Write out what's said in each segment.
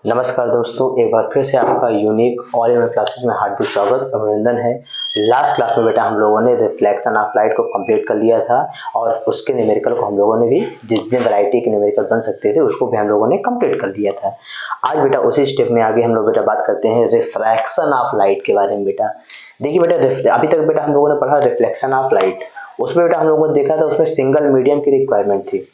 नमस्कार दोस्तों, एक बार फिर से आपका यूनिक और एम क्लासेस में हार्दिक स्वागत अभिनंदन है। लास्ट क्लास में बेटा हम लोगों ने रिफ्लेक्शन ऑफ लाइट को कंप्लीट कर लिया था और उसके न्यूमेरिकल को हम लोगों ने भी जितने वैरायटी के न्यूमेरिकल बन सकते थे उसको भी हम लोगों ने कंप्लीट कर लिया था। आज बेटा उसी स्टेप में आगे हम लोग बेटा बात करते हैं रिफ्रैक्शन ऑफ लाइट के बारे में। बेटा देखिए बेटा, अभी तक बेटा हम लोगों ने पढ़ा रिफ्लेक्शन ऑफ लाइट, उसमें बेटा हम लोगों ने देखा था उसमें सिंगल मीडियम की रिक्वायरमेंट थी।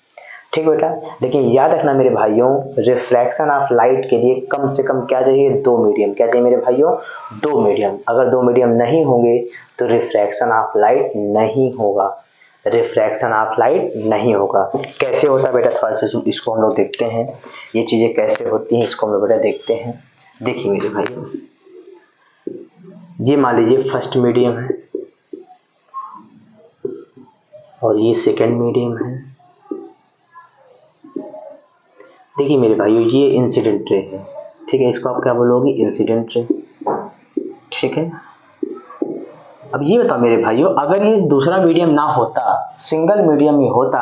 ठीक बेटा, लेकिन याद रखना मेरे भाइयों, रिफ्रैक्शन ऑफ लाइट के लिए कम से कम क्या चाहिए? दो मीडियम। क्या चाहिए मेरे भाइयों? दो मीडियम। अगर दो मीडियम नहीं होंगे तो रिफ्रैक्शन ऑफ लाइट नहीं होगा। रिफ्रैक्शन ऑफ लाइट नहीं होगा। कैसे होता है बेटा, थोड़ा सा इसको हम लोग देखते हैं। ये चीजें कैसे होती हैं इसको हम लोग बेटा देखते हैं। देखिए मेरे भाइयों, ये मान लीजिए फर्स्ट मीडियम है और ये सेकेंड मीडियम है। देखिए मेरे भाइयों, ये इंसिडेंट रे है। ठीक है, इसको आप क्या बोलोगे? Incident ray. ठीक है, अब ये बताओ मेरे भाइयों, अगर ये दूसरा मीडियम ना होता, सिंगल मीडियम ही होता,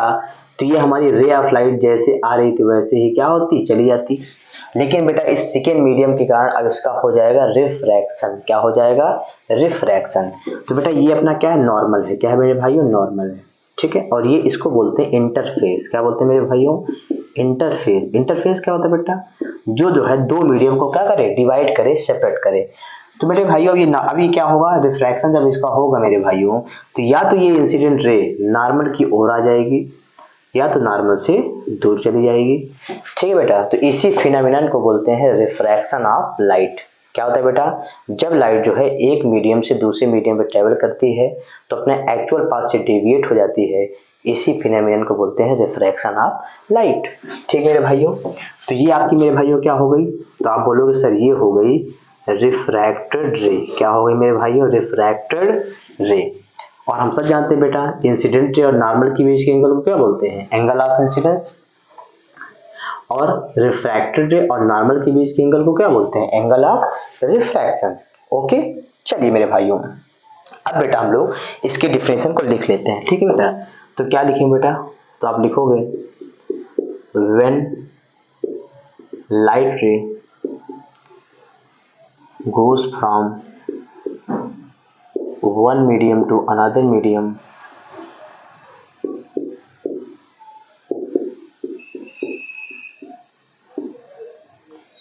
तो ये हमारी रे ऑफ लाइट जैसे आ रही थी वैसे ही क्या होती? चली जाती। लेकिन बेटा इस सेकेंड मीडियम के कारण अब इसका हो जाएगा रिफ्रैक्शन। क्या हो जाएगा? रिफ्रैक्शन। तो बेटा ये अपना क्या है? नॉर्मल है। क्या है मेरे भाइयों? नॉर्मल है। ठीक है, और ये इसको बोलते हैं इंटरफेस। क्या बोलते हैं मेरे भाइयों? इंटरफेस। इंटरफेस क्या होता है बेटा? जो है दो मीडियम को क्या करे? डिवाइड करे, सेपरेट करे। तो मेरे भाइयों ये अभी क्या होगा? रिफ्रैक्शन जब इसका होगा मेरे भाइयों, तो या तो ये इंसिडेंट रे नॉर्मल की ओर आ जाएगी या तो नॉर्मल से दूर चली जाएगी। ठीक है बेटा, तो इसी फिनोमिनन को बोलते हैं रिफ्रैक्शन ऑफ लाइट। क्या होता है बेटा? जब लाइट जो है एक मीडियम से दूसरे मीडियम पे ट्रेवल करती है तो अपने एक्चुअल पाथ से डेविएट हो जाती है। इसी फिनोमिनन को बोलते हैं रिफ्रैक्शन ऑफ लाइट। ठीक है मेरे भाइयों, तो ये आपकी मेरे भाइयों क्या हो गई? तो आप बोलोगे सर ये हो गई रिफ्रैक्टेड रे। क्या हो गई मेरे भाइयों? Refracted ray. और हम सब जानते हैं बेटा, इंसिडेंट रे और नॉर्मल के बीच के एंगल को क्या बोलते हैं? Angle of incidence. और रिफ्रैक्टेड रे और नॉर्मल के बीच के एंगल को क्या बोलते हैं? Angle of refraction. ओके, चलिए मेरे भाइयों, अब बेटा हम लोग इसके डिफरेंशियल को लिख लेते हैं। ठीक है बेटा, तो क्या लिखेंगे बेटा? तो आप लिखोगे व्हेन लाइट रे goes from one medium to another medium,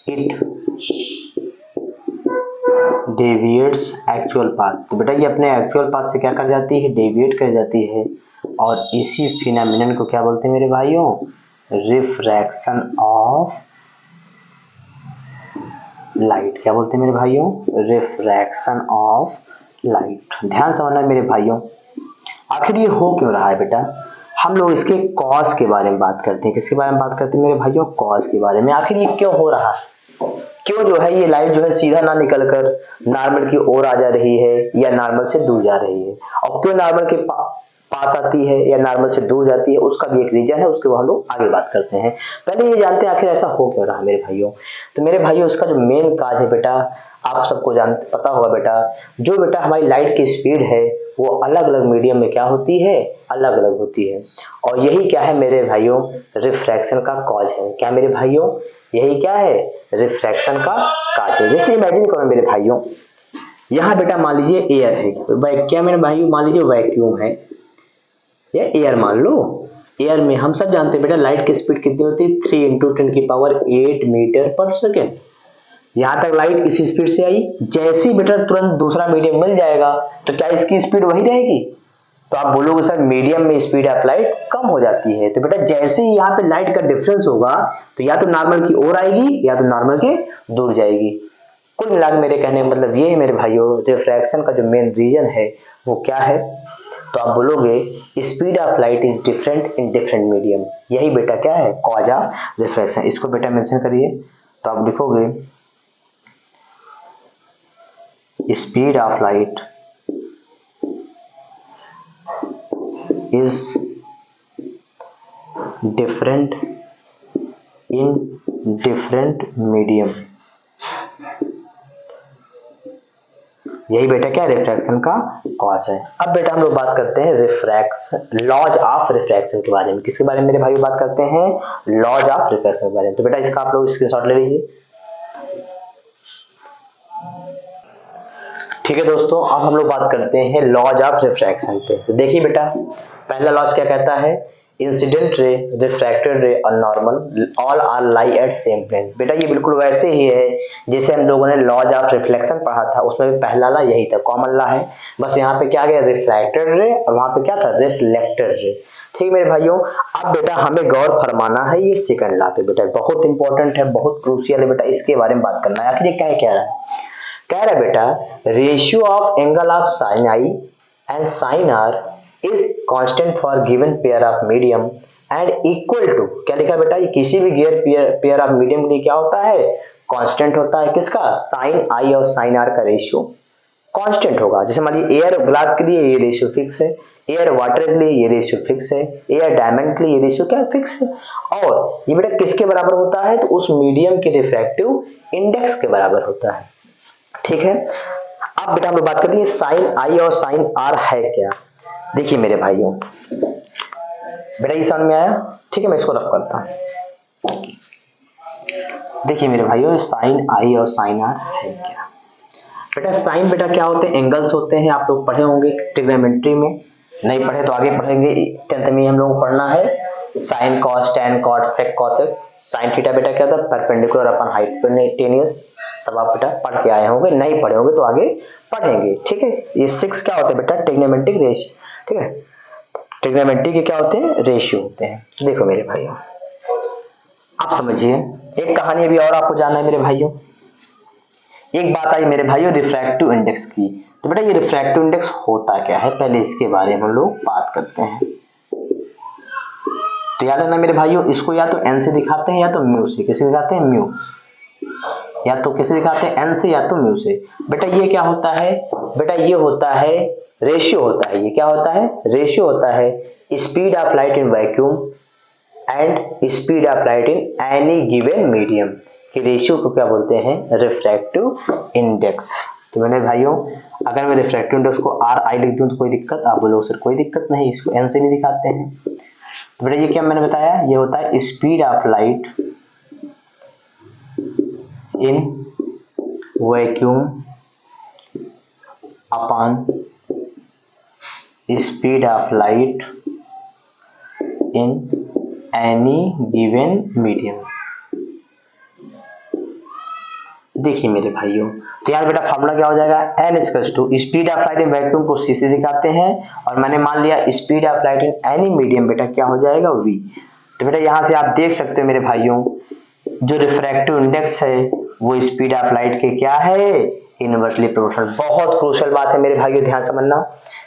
it deviates actual path। तो बेटा ये अपने एक्चुअल पाथ से क्या कर जाती है? डेविएट कर जाती है। और इसी फिनोमिनन को क्या बोलते हैं मेरे भाइयों? Refraction of light. क्या बोलते हैं मेरे भाइयों? Refraction of light. ध्यान समझना मेरे भाइयों, आखिर ये हो क्यों रहा है बेटा? हम लोग इसके कॉज के बारे में बात करते हैं। किसके बारे में बात करते हैं मेरे भाइयों? कॉज के बारे में। आखिर ये क्यों हो रहा है? क्यों जो है ये लाइट जो है सीधा ना निकलकर नॉर्मल की ओर आ जा रही है या नॉर्मल से दूर जा रही है? और क्यों नॉर्मल के पास आती है या नॉर्मल से दूर जाती है, उसका भी एक रीजन है, उसके बाद हम लोग आगे बात करते हैं। पहले ये जानते हैं आखिर ऐसा हो क्यों रहा है मेरे भाइयों। तो मेरे भाइयों इसका जो मेन काज है बेटा, आप सबको पता होगा बेटा, जो बेटा हमारी लाइट की स्पीड है वो अलग अलग मीडियम में क्या होती है? अलग अलग होती है। और यही क्या है मेरे भाइयों? रिफ्रैक्शन का कॉज है। क्या मेरे भाइयों? यही क्या है? रिफ्रैक्शन का काज है। जैसे इमेजिन करो मेरे भाइयों, यहाँ बेटा मान लीजिए एयर है। क्या मेरे भाइयों? मान लीजिए वैक्यूम है या एयर मान लो। एयर में हम सब जानते हैं बेटा लाइट की स्पीड कितनी होती है? 3 × 10⁸ मीटर पर सेकेंड। यहां तक लाइट इसी स्पीड से आई, जैसे ही बेटा तुरंत दूसरा मीडियम मिल जाएगा तो क्या इसकी स्पीड वही रहेगी? तो आप बोलोगे सर मीडियम में स्पीड ऑफ लाइट कम हो जाती है। तो बेटा जैसे ही यहाँ पे लाइट का डिफरेंस होगा तो या तो नॉर्मल की ओर आएगी या तो नॉर्मल के दूर जाएगी। कुल मिलाकर मेरे कहने का मतलब ये है मेरे भाइयों, रिफ्रैक्शन का जो मेन रीजन है वो क्या है? तो आप बोलोगे speed of light is different in different medium. यही बेटा क्या है? Cause of refraction. इसको बेटा मेंशन करिए। तो आप लिखोगे speed of light is different in different medium। यही बेटा क्या? रिफ्रैक्शन का कॉज है। अब बेटा हम लोग बात करते हैं रिफ्रैक्शन, लॉज ऑफ रिफ्रैक्शन के बारे में। किसके बारे में मेरे भाई बात करते हैं? लॉज ऑफ रिफ्रैक्शन के बारे में। तो बेटा इसका आप लोग स्क्रीनशॉट ले लीजिए। ठीक है दोस्तों, अब हम लोग बात करते हैं लॉज ऑफ रिफ्रैक्शन पे। तो देखिए बेटा, पहला लॉज क्या कहता है, इंसिडेंट रे, रिफ्रैक्टेड रे और normal all are lie at same plane. बेटा ये बिल्कुल वैसे ही है जैसे हम लोगों ने लॉज ऑफ रिफ्लेक्शन पढ़ा था, उसमें भी पहला ला यही था, कॉमन ला है। बस यहाँ पे क्या गया, रिफ्रैक्टेड रे, और वहां पे क्या था, रिफ्लेक्टेड रे। ठीक मेरे भाइयों, अब बेटा हमें गौर फरमाना है ये सेकंड ला पे। बेटा बहुत इंपॉर्टेंट है, बहुत क्रूशियल है बेटा, इसके बारे में बात करना है। आखिर ये क्या कह रहा है, कह रहा है बेटा ratio of angle of sine i and sine r is constant for given pair of medium and equal to, क्या लिखा बेटा, ये किसी भी गियर पेयर ऑफ मीडियम के लिए क्या होता है, कांस्टेंट होता है। किसका, साइन आई और साइन आर का रेशियो कांस्टेंट होगा। जैसे मान लीजिए एयर ग्लास के लिए ये रेशियो फिक्स है, एयर वाटर के लिए ये रेशियो फिक्स है, एयर डायमंड के लिए ये रेशियो क्या फिक्स है। और ये बेटा किसके बराबर होता है, तो उस मीडियम के रिफ्रैक्टिव इंडेक्स के बराबर होता है। ठीक है, अब बेटा हम लोग बात करते हैं साइन आई और साइन आर है क्या। देखिए मेरे भाइयों, बेटा ये समझ में आया। ठीक है, मैं इसको रफ करता हूं। देखिए मेरे भाइयों, साइन आई और साइन आर है क्या। बेटा साइन बेटा क्या होते हैं, एंगल्स होते हैं। आप लोग पढ़े होंगे ट्रिग्नोमेट्री में, नहीं पढ़े तो आगे पढ़ेंगे, 10th में हम लोग को पढ़ना है। Sine cos, tan cot, sec cosec. Sine theta बेटा क्या था, परपेंडिकुलर अपन हाइपोटेन्यूज। सब आप बेटा पढ़ के आए होंगे, नहीं पढ़े होंगे तो आगे पढ़ेंगे। ठीक है, ये 6 क्या होते हैं बेटा, ट्रिग्नोमेट्रिक रेशियो। ठीक है, ट्रिग्नोमेट्री के क्या होते हैं, रेशियो होते हैं। देखो मेरे भाइयों, आप समझिए, एक कहानी अभी और आपको जानना है मेरे भाइयों। एक बात आई मेरे भाइयों रिफ्रैक्टिव इंडेक्स की। तो बेटा ये रिफ्रैक्टिव इंडेक्स होता क्या है, पहले इसके बारे में हम लोग बात करते हैं। तो याद है ना मेरे भाइयों, इसको या तो एन से दिखाते हैं या तो म्यू से। किसे दिखाते हैं, म्यू, या तो किसे दिखाते हैं, एन से या तो म्यू से। बेटा ये क्या होता है, बेटा ये होता है रेशियो होता है। ये क्या होता है, रेशियो होता है speed of light in vacuum and speed of light in any given medium के रेशियो को क्या बोलते हैं, रिफ्रैक्टिव इंडेक्स। तो मैंने भाइयों, अगर मैं रिफ्रैक्टिव इंडेक्स को आर आई लिख दूं तो कोई दिक्कत, आप बोलो सर कोई दिक्कत नहीं, इसको एन से भी दिखाते हैं। तो बेटा ये क्या मैंने बताया, ये होता है speed of light in vacuum upon speed of light in any given medium. देखिए मेरे भाइयों, तो यार बेटा फार्मूला क्या हो जाएगा, n equals to speed of light in vacuum को c से दिखाते हैं, और मैंने मान लिया speed of light in any medium बेटा क्या हो जाएगा, v। तो बेटा यहां से आप देख सकते हो मेरे भाइयों, जो रिफ्रैक्टिव इंडेक्स है वो स्पीड ऑफ लाइट के क्या है, इनवर्सली प्रोपोर्शनल। बहुत क्रूशियल बात है मेरे भाइयों, ध्यान समझना।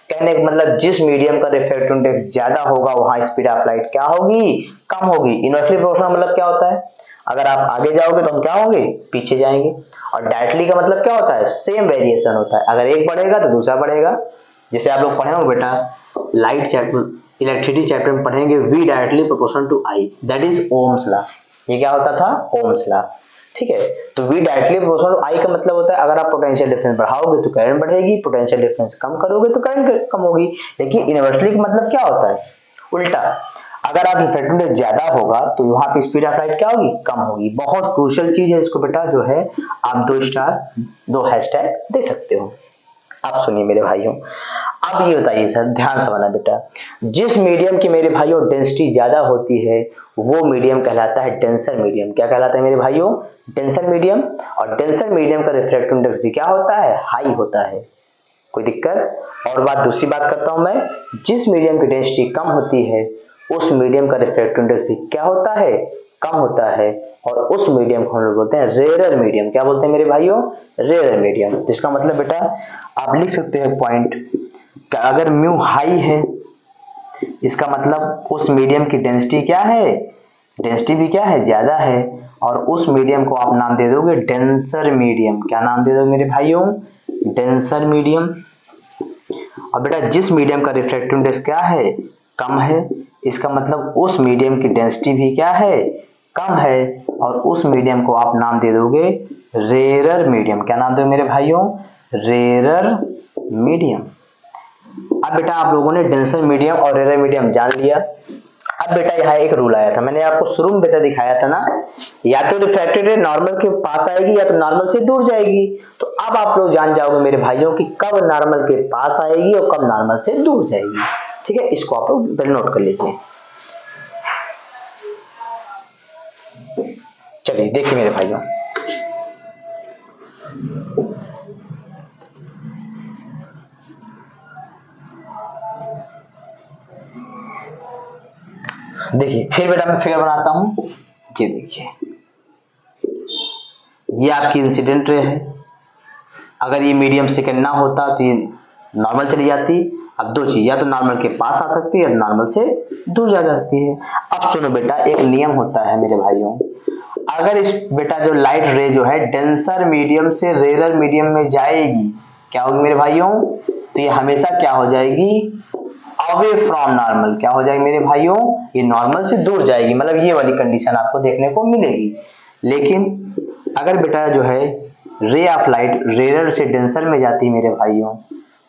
कहने का मतलब जिस मीडियम का रिफ्रैक्टिव इंडेक्स ज्यादा होगा वहां स्पीड ऑफ लाइट क्या होगी, कम होगी। इनवर्सली प्रोपोर्शनल मतलब क्या होता है, अगर आप आगे जाओगे तो हम क्या होंगे, पीछे जाएंगे। और डायरेक्टली का मतलब क्या होता है, सेम वेरिएशन होता है, अगर एक बढ़ेगा तो दूसरा बढ़ेगा। जैसे आप लोग पढ़े हो बेटा लाइट चैप्टर, इलेक्ट्रिसिटी चैप्टर में पढ़ेंगे V directly proportional to I, that is Ohm's law. ये क्या होता था, ओम्स लॉ। ठीक है, तो V directly proportional to I का मतलब होता है अगर आप पोटेंशियल डिफरेंस बढ़ाओगे तो करंट बढ़ेगी, पोटेंशियल डिफरेंस कम करोगे तो करंट कम होगी। लेकिन इनवर्सली का मतलब क्या होता है, उल्टा। अगर आप रिफ्रैक्टिव इंडेक्स ज्यादा होगा तो वहां पे स्पीड ऑफ लाइट क्या होगी, कम होगी। बहुत क्रूशियल चीज है, इसको बेटा जो है आप 2 स्टार 2 हैशटैग दे सकते हो। आप सुनिए मेरे भाइयों, अब ये बताइए सर, ध्यान से समझना बेटा, जिस मीडियम की मेरे भाइयों डेंसिटी ज्यादा होती है वो मीडियम कहलाता है डेंसर मीडियम। क्या कहलाता है मेरे भाइयों, डेंसर मीडियम। और डेंसर मीडियम का रिफ्रैक्टिव इंडेक्स भी क्या होता है, हाई होता है। कोई दिक्कत। और बात दूसरी बात करता हूं मैं, जिस मीडियम की डेंसिटी कम होती है उस मीडियम का रिफ्रैक्टिव इंडेक्स भी क्या होता है, कम होता है। और उस मीडियम को हम लोग बोलते हैं रेयर मीडियम। क्या बोलते हैं मेरे भाइयों, रेयर मीडियम। तो इसका मतलब बेटा आप लिख सकते हैं पॉइंट, अगर म्यू हाई है इसका मतलब उस मीडियम की डेंसिटी क्या है, डेंसिटी भी क्या है, ज्यादा है। और उस मीडियम को आप नाम दे दोगे डेंसर मीडियम। क्या नाम दे दोगे मेरे भाइयों, डेंसर मीडियम। और बेटा जिस मीडियम का रिफ्रैक्टिव इंडेक्स क्या है, कम है, इसका मतलब उस मीडियम की डेंसिटी भी क्या है, कम है। और उस मीडियम को आप नाम दे दोगे रेरर मीडियम। क्या नाम दोगे मेरे भाइयों, रेरर मीडियम। अब बेटा आप लोगों ने डेंसर मीडियम और रेरर मीडियम जान लिया। अब बेटा यहाँ एक रूल आया था, मैंने आपको शुरू में बेटा दिखाया था ना, या तो रिफ्रैक्टेड रे नॉर्मल के पास आएगी या तो नॉर्मल से दूर जाएगी। तो अब आप लोग जान जाओगे मेरे भाइयों कि कब नॉर्मल के पास आएगी और कब नॉर्मल से दूर जाएगी। ठीक है, इसको आप लोग पहले नोट कर लीजिए। चलिए देखिए मेरे भाइयों, देखिए फिर बेटा मैं फिगर बनाता हूं। ये देखिए, ये आपकी इंसिडेंट रे है। अगर ये मीडियम सेकंड ना होता तो ये नॉर्मल चली जाती। अब दो चीज, या तो नॉर्मल के पास आ सकती है या नॉर्मल से दूर जा सकती है। अब सुनो बेटा, एक नियम होता है मेरे भाइयों, अगर इस बेटा जो लाइट रे जो है डेंसर मीडियम से रेयर मीडियम में जाएगी, क्या होगी मेरे भाइयों, तो ये हमेशा क्या हो जाएगी, अवे फ्रॉम नॉर्मल। क्या हो जाएगी मेरे भाइयों, ये नॉर्मल से दूर जाएगी, मतलब ये वाली कंडीशन आपको देखने को मिलेगी। लेकिन अगर बेटा जो है रे ऑफ लाइट रेयर से डेंसर में जाती है मेरे भाइयों,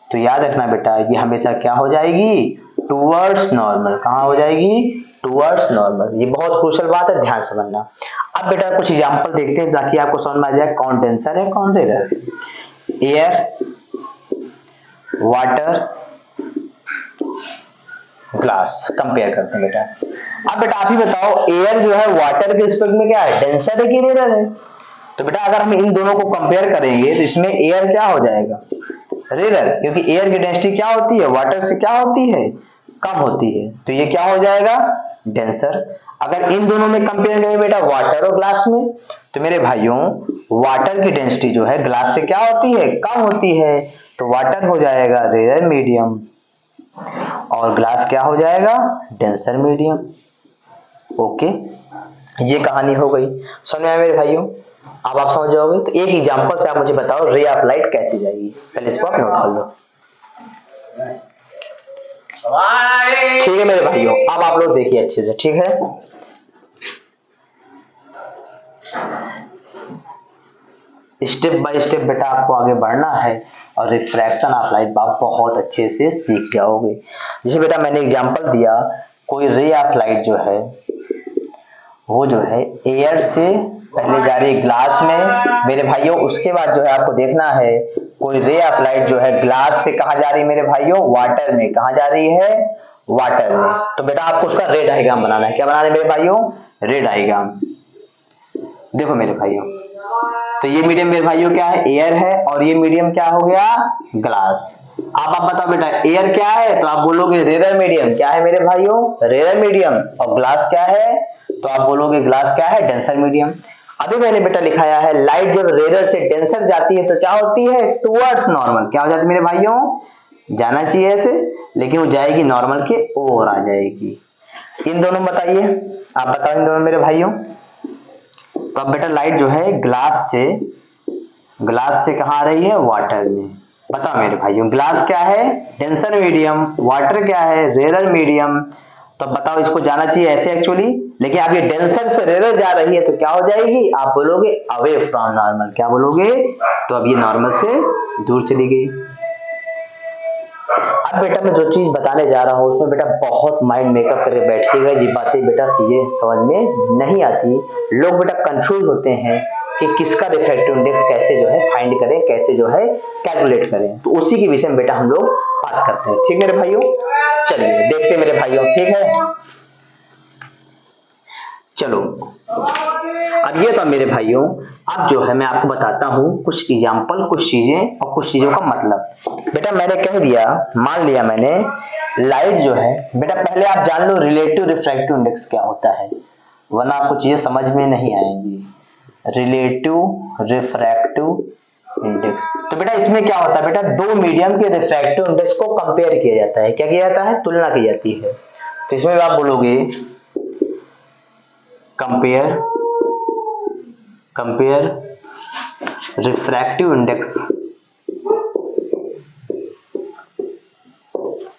तो याद रखना बेटा ये हमेशा क्या हो जाएगी, टुवर्ड्स नॉर्मल। कहाँ हो जाएगी, टुवर्ड्स नॉर्मल। ये बहुत क्रूशियल बात है, ध्यान से समझना। अब बेटा कुछ एग्जांपल देखते हैं ताकि आपको समझ में आ जाए कौन डेंसर है कौन रेयर है। एयर, वाटर, ग्लास कंपेयर करते हैं बेटा। अब बेटा आप ही बताओ, एयर जो है वाटर के रिस्पेक्ट में क्या है, डेंसर है कि रेयर है। तो बेटा अगर हम इन दोनों को कंपेयर करेंगे तो इसमें एयर क्या हो जाएगा, रेयर, क्योंकि एयर की डेंसिटी क्या होती है, वाटर से क्या होती है, कम होती है। तो ये क्या हो जाएगा, डेंसर। अगर इन दोनों में कंपेयर करें बेटा वाटर और ग्लास में, तो मेरे भाइयों वाटर की डेंसिटी जो है ग्लास से क्या होती है, कम होती है। तो वाटर हो जाएगा रेयर मीडियम और ग्लास क्या हो जाएगा, डेंसर मीडियम। ओके, ये कहानी हो गई। समझ में आया मेरे भाइयों, अब आप समझ जाओगे। तो एक एग्जांपल से आप मुझे बताओ रे ऑफ लाइट कैसे जाएगी, पहले इसको आप नोट कर लो। ठीक है मेरे भाइयों, अब आप लोग देखिए अच्छे से, ठीक है। स्टेप बाय स्टेप बेटा आपको आगे बढ़ना है और रिफ्रैक्शन ऑफ लाइट आप बहुत अच्छे से सीख जाओगे। जैसे बेटा मैंने एग्जांपल दिया, कोई रे ऑफ लाइट जो है वो जो है एयर से पहले जा रही है ग्लास में मेरे भाइयों, उसके बाद जो है आपको देखना है कोई रे ऑफ लाइट जो है ग्लास से कहा जा रही है मेरे भाइयों, वाटर में। कहा जा रही है, वाटर में। तो बेटा आपको उसका रे डायग्राम बनाना है। क्या बनाना है मेरे भाइयों, रे डायग्राम। देखो मेरे भाइयों, तो ये मीडियम मेरे भाइयों क्या है, एयर है, और ये मीडियम क्या हो गया, ग्लास। आप बताओ बेटा एयर क्या है, तो आप बोलोगे रेयर मीडियम। क्या है मेरे भाइयों, रेयर मीडियम। और ग्लास क्या है, तो आप बोलोगे ग्लास क्या है, डेंसर मीडियम। अभी मैंने बेटा लिखाया है लाइट जब रेयर से डेंसर जाती है तो क्या होती है, टुवर्ड्स नॉर्मल। क्या हो जाती है मेरे भाइयों, जाना चाहिए ऐसे, लेकिन वो जाएगी नॉर्मल के ओर आ जाएगी। इन दोनों बताइए, आप बताओ इन दोनों मेरे भाइयों। तो अब बेटा लाइट जो है ग्लास से कहाँ आ रही है, वाटर में। बताओ मेरे भाइयों, ग्लास क्या है, डेंसर मीडियम, वाटर क्या है, रेयर मीडियम। तो बताओ इसको जाना चाहिए ऐसे एक्चुअली, लेकिन अब ये डेंसर से रेयर जा रही है तो क्या हो जाएगी, आप बोलोगे अवे फ्रॉम नॉर्मल। क्या बोलोगे, तो अब ये नॉर्मल से दूर चली गई। अब बेटा मैं जो चीज बताने जा रहा हूँ उसमें बेटा बहुत माइंड मेकअप करके बैठिएगा। ये बातें बेटा चीजें समझ में नहीं आती, लोग बेटा कंफ्यूज होते हैं कि किसका रिफ्रैक्टिव इंडेक्स कैसे जो है फाइंड करें, कैसे जो है कैलकुलेट करें। तो उसी के विषय में बेटा हम लोग बात करते हैं। ठीक मेरे भाइयों, चलिए देखते हैं मेरे भाइयों, ठीक है। चलो अब ये तो मेरे भाइयों, अब जो है मैं आपको बताता हूँ कुछ एग्जाम्पल, कुछ चीजें और कुछ चीजों का मतलब। बेटा मैंने कह दिया, मान लिया मैंने लाइट जो है बेटा, पहले आप जान लो रिलेटिव रिफ्रैक्टिव इंडेक्स क्या होता है, वरना आपको चीजें समझ में नहीं आएंगी। रिलेटिव रिफ्रैक्टिव इंडेक्स, तो बेटा इसमें क्या होता है बेटा, दो मीडियम के रिफ्रैक्टिव इंडेक्स को कंपेयर किया जाता है। क्या किया जाता है, तुलना की जाती है। तो इसमें आप बोलोगे compare refractive index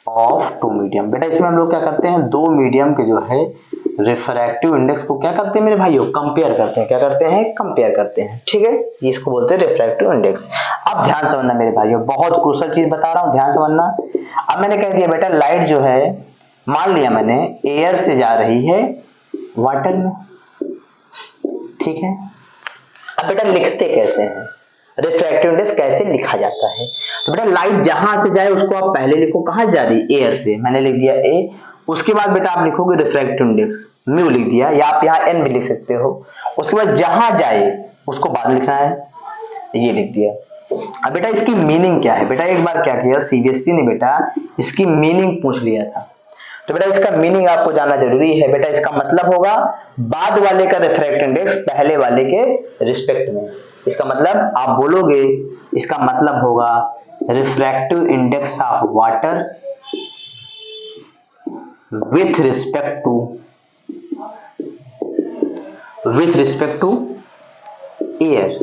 of two medium. बेटा इसमें हम लोग क्या करते हैं, दो मीडियम के जो है रिफ्रैक्टिव इंडेक्स को क्या करते हैं मेरे भाइयों, कंपेयर करते हैं। क्या करते हैं, कंपेयर करते हैं। ठीक है, इसको बोलते हैं रिफ्रैक्टिव इंडेक्स। अब ध्यान समझना मेरे भाइयों, बहुत क्रूशियल चीज बता रहा हूं, ध्यान समझना। अब मैंने कह दिया बेटा लाइट जो है मान लिया मैंने एयर से जा रही है वाटर में, ठीक है। अब बेटा लिखते कैसे हैं, रिफ्रैक्टिव इंडेक्स कैसे लिखा जाता है? तो बेटा लाइट जहां से जाए उसको आप पहले लिखो, कहां जा रही, एयर से, मैंने लिख दिया ए। उसके बाद बेटा आप लिखोगे रिफ्रैक्टिव इंडेक्स, म्यू लिख दिया, या आप यहाँ एन भी लिख सकते हो। उसके बाद जहां जाए उसको बाद लिखना है, ये लिख दिया। अब बेटा इसकी मीनिंग क्या है? बेटा एक बार क्या किया सीबीएसई ने, बेटा इसकी मीनिंग पूछ लिया था। तो बेटा इसका मीनिंग आपको जानना जरूरी है। बेटा इसका मतलब होगा बाद वाले का रिफ्रैक्टिव इंडेक्स पहले वाले के रिस्पेक्ट में। इसका मतलब आप बोलोगे, इसका मतलब होगा refractive index of water with respect to air,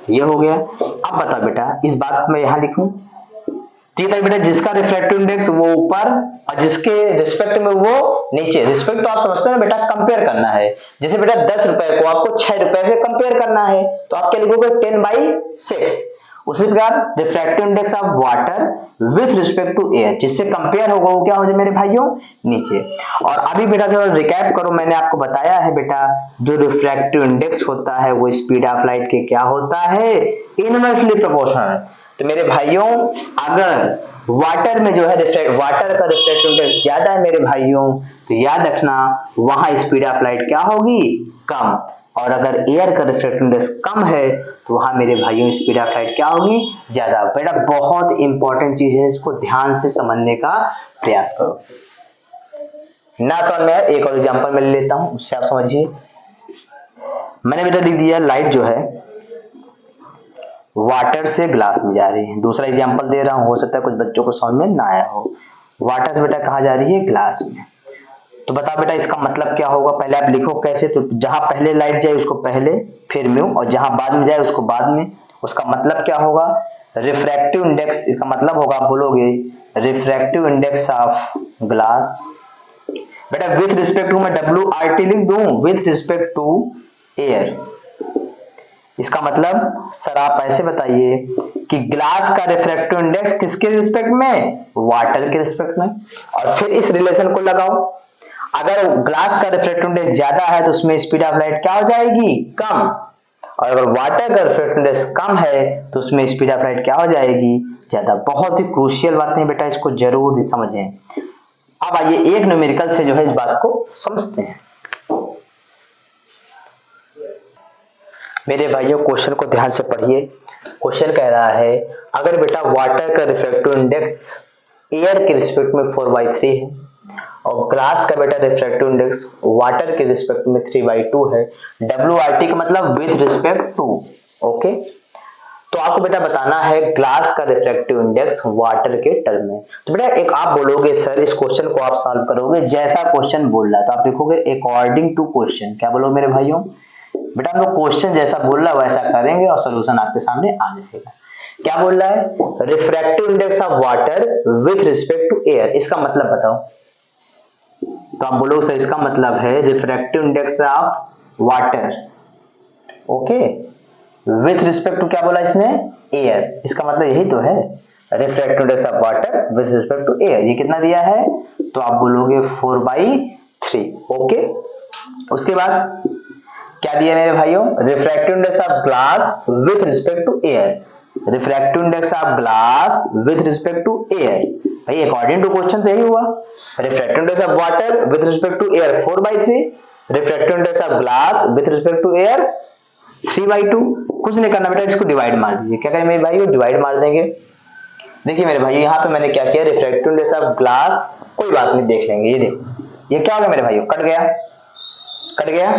ये हो गया। अब बता बेटा इस बात को मैं यहां लिखूं, ठीक है बेटा, जिसका रिफ्रैक्टिव इंडेक्स वो ऊपर और जिसके रिस्पेक्ट में वो नीचे। रिस्पेक्ट तो आप समझते हैं बेटा, कंपेयर करना है। जैसे बेटा 10 रुपए को आपको 6 रुपए से कंपेयर करना है, तो आप क्या लिखोगे 10/6। उसी प्रकार refractive index of water with respect to air, जिससे कंपेयर होगा वो क्या हो जाए मेरे भाइयों, नीचे। और अभी बेटा जो रिकैप करो, मैंने आपको बताया है बेटा जो रिफ्रैक्टिव इंडेक्स होता है वो स्पीड ऑफ लाइट के क्या होता है, इनवर्सली प्रोपोर्शनल। तो मेरे भाइयों अगर वाटर में जो है वाटर का रिफ्रैक्टिव इंडेक्स ज्यादा है मेरे भाइयों, तो याद रखना वहां स्पीड ऑफ लाइट क्या होगी, कम। और अगर एयर का रिफ्रैक्टिव इंडेक्स कम है तो वहां मेरे भाइयों स्पीड ऑफ लाइट क्या होगी, ज्यादा। बेटा बहुत इंपॉर्टेंट चीज है, इसको ध्यान से समझने का प्रयास करो। ना समझ में आया एक और एग्जांपल मैं ले लेता हूं, उससे आप समझिए। मैंने बेटा लिख दिया लाइट जो है वाटर से ग्लास में जा रही है। दूसरा एग्जांपल दे रहा हूं, हो सकता है कुछ बच्चों को समझ में ना आया हो। वाटर से बेटा कहाँ जा रही है, ग्लास में। तो बता बेटा इसका मतलब क्या होगा, पहले आप लिखो कैसे। तो जहां पहले लाइट जाए उसको पहले, फिर म्यू, और जहां बाद में जाए उसको बाद में। उसका मतलब क्या होगा, रिफ्रैक्टिव इंडेक्स, इसका मतलब होगा आप बोलोगे रिफ्रैक्टिव इंडेक्स ऑफ ग्लास। बेटा विथ रिस्पेक्ट टू मैं WRT लिख दूं, विथ रिस्पेक्ट टू एयर। इसका मतलब सर आप ऐसे बताइए कि ग्लास का रिफ्रैक्टिव इंडेक्स किसके रिस्पेक्ट में, वाटर के रिस्पेक्ट में। और फिर इस रिलेशन को लगाओ, अगर ग्लास का रिफ्रैक्टिव इंडेक्स ज्यादा है तो उसमें स्पीड ऑफ लाइट क्या हो जाएगी, कम। और अगर वाटर का रिफ्रैक्टिव इंडेक्स कम है तो उसमें स्पीड ऑफ लाइट क्या हो जाएगी, ज्यादा। बहुत ही क्रूशियल बातें बेटा, इसको जरूर समझें। अब आइए एक न्यूमेरिकल से जो है इस बात को समझते हैं। मेरे भाइयों क्वेश्चन को ध्यान से पढ़िए। क्वेश्चन कह रहा है अगर बेटा वाटर का रिफ्रैक्टिव इंडेक्स एयर के रिस्पेक्ट में 4/3 है और ग्लास का बेटा रिफ्रैक्टिव इंडेक्स वाटर के रिस्पेक्ट में 3/2 है, WRT का मतलब विद रिस्पेक्ट टू, ओके। तो आपको बेटा बताना है ग्लास का रिफ्रैक्टिव इंडेक्स वाटर के टर्म में। तो बेटा एक आप बोलोगे सर इस क्वेश्चन को आप सॉल्व करोगे जैसा क्वेश्चन बोल रहा है, तो आप लिखोगे अकॉर्डिंग टू क्वेश्चन। क्या बोलोगे मेरे भाइयों, बेटा हम लोग क्वेश्चन जैसा बोल रहा है वैसा करेंगे और सोल्यूशन आपके सामने आ जाएगा। क्या बोल रहा है, refractive index of water with respect to air, इसका मतलब बताओ। तो आप बोलोगे सर इसका मतलब है refractive index of water, okay, with respect to क्या बोला इसने, एयर। इसका मतलब यही तो है, refractive index of water with respect to air. ये कितना दिया है, तो आप बोलोगे 4/3, ओके। उसके बाद क्या दिया मेरे भाइयों, refractive index of glass with respect to air, refractive index of glass with respect to air. भाई अकॉर्डिंग टू क्वेश्चन तो यही हुआ, refractive index of water with respect to air 4/3, refractive index of glass with respect to air 3/2। कुछ नहीं करना बेटा, इसको divide मार दीजिए। क्या करें मेरे भाइयों, डिवाइड मार देंगे। देखिए मेरे भाइयों यहाँ पे मैंने क्या किया, रिफ्रैक्टिव इंडेक्स ऑफ ग्लास, कोई बात नहीं देख लेंगे। ये देखो ये क्या होगा मेरे भाइयों, कट गया, कट गया।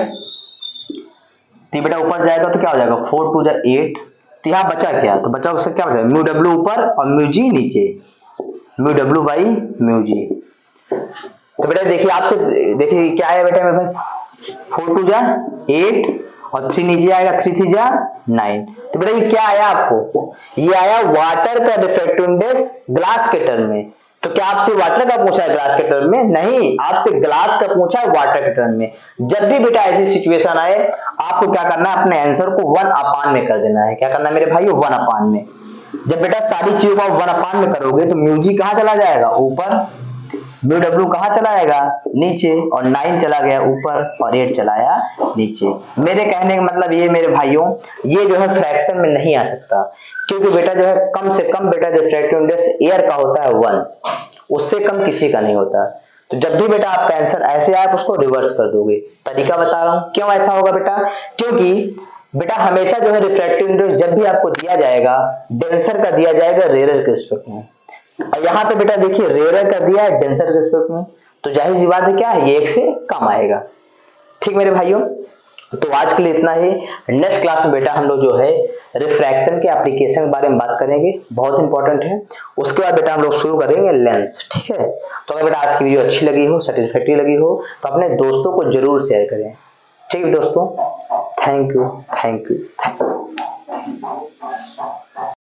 तो बेटा ऊपर जाएगा तो क्या हो जाएगा, 4 2 8। तो यहाँ बचा क्या, तो बचा उसका क्या बचा, म्यू डब्ल्यू ऊपर और म्यू जी नीचे, mu W by mu G. तो बेटा देखिए आपसे, देखिए क्या आया बेटा मेरे भाई, 4 2 8 और 3 नीचे आएगा, 3 3 9। तो बेटा ये क्या आया आपको, ये आया वाटर का रिफ्रैक्टिव इंडेक्स ग्लास के टर्म में। तो क्या आपसे वाटर का पूछा है ग्लास के टर्म में, नहीं, आपसे ग्लास का पूछा है वाटर के टर्म में। जब भी बेटा ऐसी सिचुएशन आए आपको क्या करना है, अपने आंसर को 1/, में कर देना है। क्या करना है मेरे भाइयों, 1/। में। जब बेटा सारी चीजों को 1/, में करोगे तो म्यू जी कहां चला जाएगा, ऊपर। म्यू डब्ल्यू कहाँ चला आएगा, नीचे, और 9 चला गया ऊपर और 8 चला आया नीचे। मेरे कहने का मतलब ये मेरे भाइयों, ये जो है फ्रैक्शन में नहीं आ सकता, क्योंकि बेटा जो है कम से कम बेटा रिफ्रैक्टिव इंडेक्स एयर का होता है 1, उससे कम किसी का नहीं होता। तो जब भी बेटा आपका आंसर ऐसे आप उसको रिवर्स कर दोगे। तरीका बता रहा हूं क्यों ऐसा होगा बेटा, क्योंकि बेटा हमेशा जो है रिफ्रैक्टिव इंडेक्स जब भी आपको दिया जाएगा डेंसर का दिया जाएगा रेयर के रिस्पेक्ट में, और यहाँ पे बेटा देखिए रेयर का दिया है डेंसर के रिस्पेक्ट में, तो जाहिर सी बात है क्या है, ये 1 से कम आएगा। ठीक मेरे भाइयों, तो आज के लिए इतना ही। नेक्स्ट क्लास में बेटा हम लोग जो है रिफ्रैक्शन के एप्लीकेशन के बारे में बात करेंगे, बहुत इंपॉर्टेंट है। उसके बाद बेटा हम लोग शुरू करेंगे लेंस। ठीक है, तो अगर बेटा आज की वीडियो अच्छी लगी हो, सेटिस्फैक्टरी लगी हो, तो अपने दोस्तों को जरूर शेयर करें। ठीक है दोस्तों, thank you, thank you, thank you.